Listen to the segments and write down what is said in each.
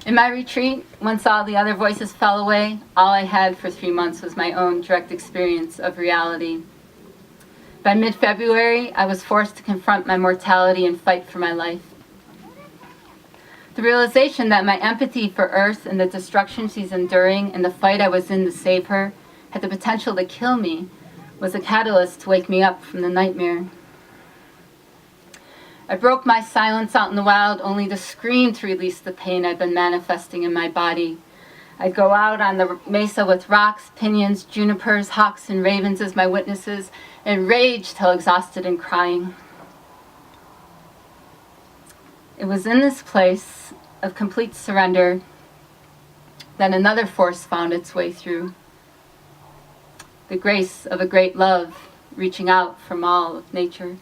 In my retreat, once all the other voices fell away, all I had for 3 months was my own direct experience of reality. By mid-February, I was forced to confront my mortality and fight for my life. The realization that my empathy for Earth and the destruction she's enduring and the fight I was in to save her had the potential to kill me was a catalyst to wake me up from the nightmare. I broke my silence out in the wild only to scream to release the pain I'd been manifesting in my body. I'd go out on the mesa with rocks, pinyons, junipers, hawks, and ravens as my witnesses and rage till exhausted and crying. It was in this place of complete surrender that another force found its way through. The grace of a great love reaching out from all of nature.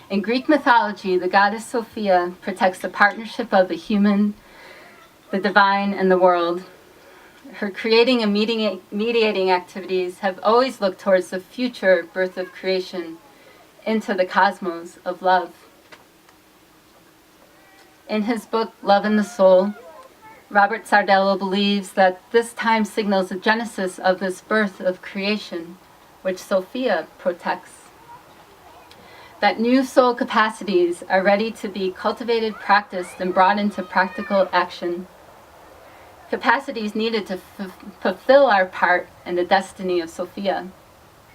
In Greek mythology, the goddess Sophia protects the partnership of the human, the divine, and the world. Her creating and mediating activities have always looked towards the future birth of creation into the cosmos of love. In his book, Love in the Soul, Robert Sardello believes that this time signals the genesis of this birth of creation, which Sophia protects. That new soul capacities are ready to be cultivated, practiced, and brought into practical action. Capacities needed to fulfill our part in the destiny of Sophia,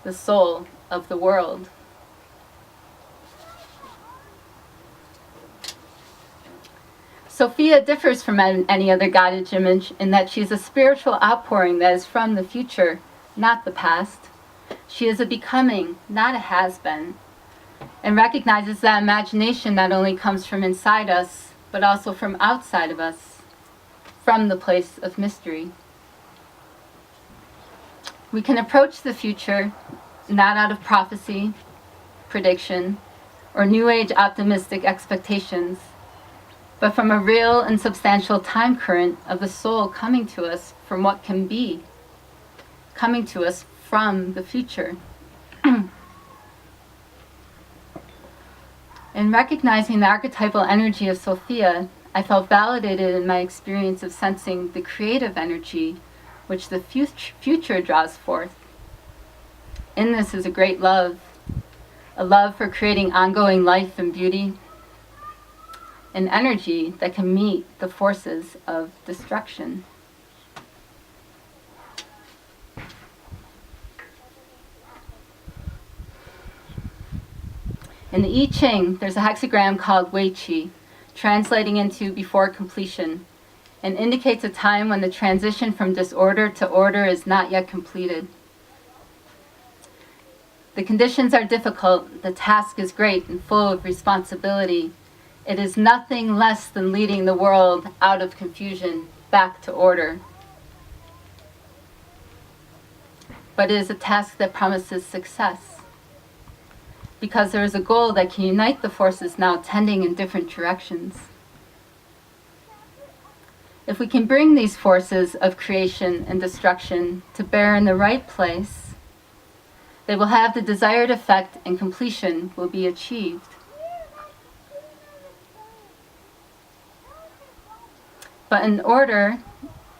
the soul of the world. Sophia differs from any other goddess image in that she is a spiritual outpouring that is from the future, not the past. She is a becoming, not a has-been, and recognizes that imagination not only comes from inside us, but also from outside of us, from the place of mystery. We can approach the future not out of prophecy, prediction, or New Age optimistic expectations, but from a real and substantial time current of the soul coming to us from what can be, coming to us from the future. In recognizing the archetypal energy of Sophia, I felt validated in my experience of sensing the creative energy which the future draws forth. In this is a great love, a love for creating ongoing life and beauty, an energy that can meet the forces of destruction. In the I Ching, there's a hexagram called Wei Qi, translating into before completion, and indicates a time when the transition from disorder to order is not yet completed. The conditions are difficult, the task is great and full of responsibility. It is nothing less than leading the world out of confusion back to order. But it is a task that promises success, because there is a goal that can unite the forces now tending in different directions. If we can bring these forces of creation and destruction to bear in the right place, they will have the desired effect and completion will be achieved. But in order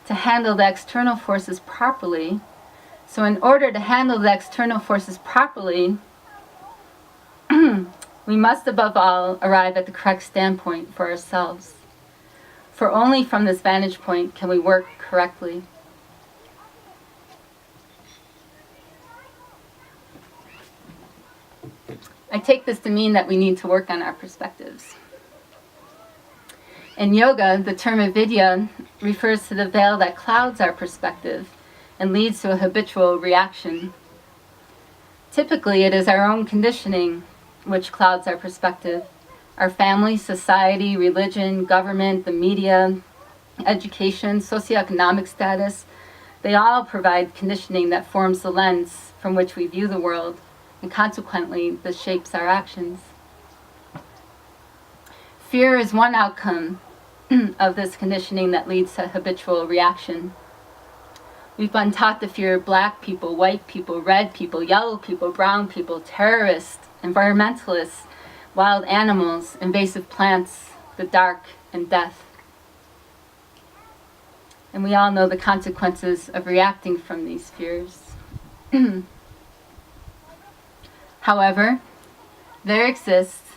to handle the external forces properly, we must above all arrive at the correct standpoint for ourselves. For only from this vantage point can we work correctly. I take this to mean that we need to work on our perspectives. In yoga, the term avidya refers to the veil that clouds our perspective and leads to a habitual reaction. Typically, it is our own conditioning which clouds our perspective. Our family, society, religion, government, the media, education, socioeconomic status, they all provide conditioning that forms the lens from which we view the world, and consequently, this shapes our actions. Fear is one outcome of this conditioning that leads to habitual reaction. We've been taught to fear black people, white people, red people, yellow people, brown people, terrorists, environmentalists, wild animals, invasive plants, the dark, and death. And we all know the consequences of reacting from these fears. However, there exists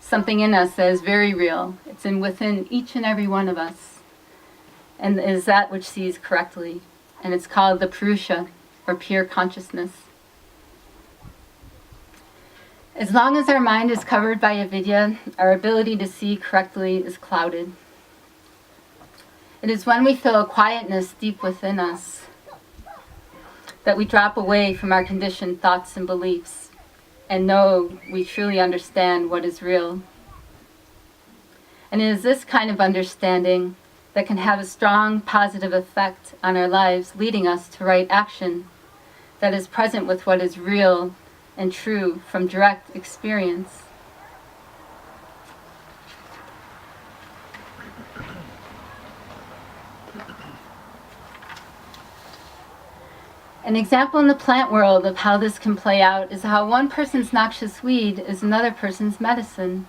something in us that is very real. It's within each and every one of us, and is that which sees correctly. And it's called the Purusha, or pure consciousness. As long as our mind is covered by avidya, our ability to see correctly is clouded. It is when we feel a quietness deep within us that we drop away from our conditioned thoughts and beliefs and know we truly understand what is real. And it is this kind of understanding that can have a strong positive effect on our lives, leading us to right action that is present with what is real and true from direct experience. An example in the plant world of how this can play out is how one person's noxious weed is another person's medicine.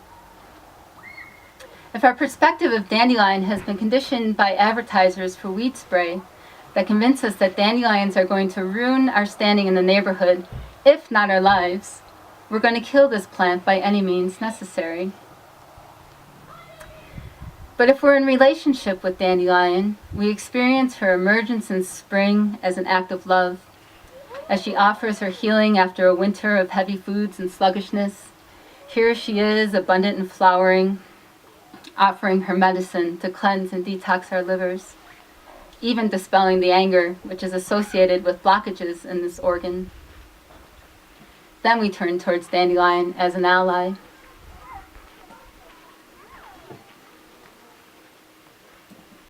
If our perspective of dandelion has been conditioned by advertisers for weed spray that convince us that dandelions are going to ruin our standing in the neighborhood, if not our lives, we're going to kill this plant by any means necessary. But if we're in relationship with dandelion, we experience her emergence in spring as an act of love, as she offers her healing after a winter of heavy foods and sluggishness. Here she is, abundant and flowering, offering her medicine to cleanse and detox our livers, even dispelling the anger which is associated with blockages in this organ. Then we turn towards dandelion as an ally.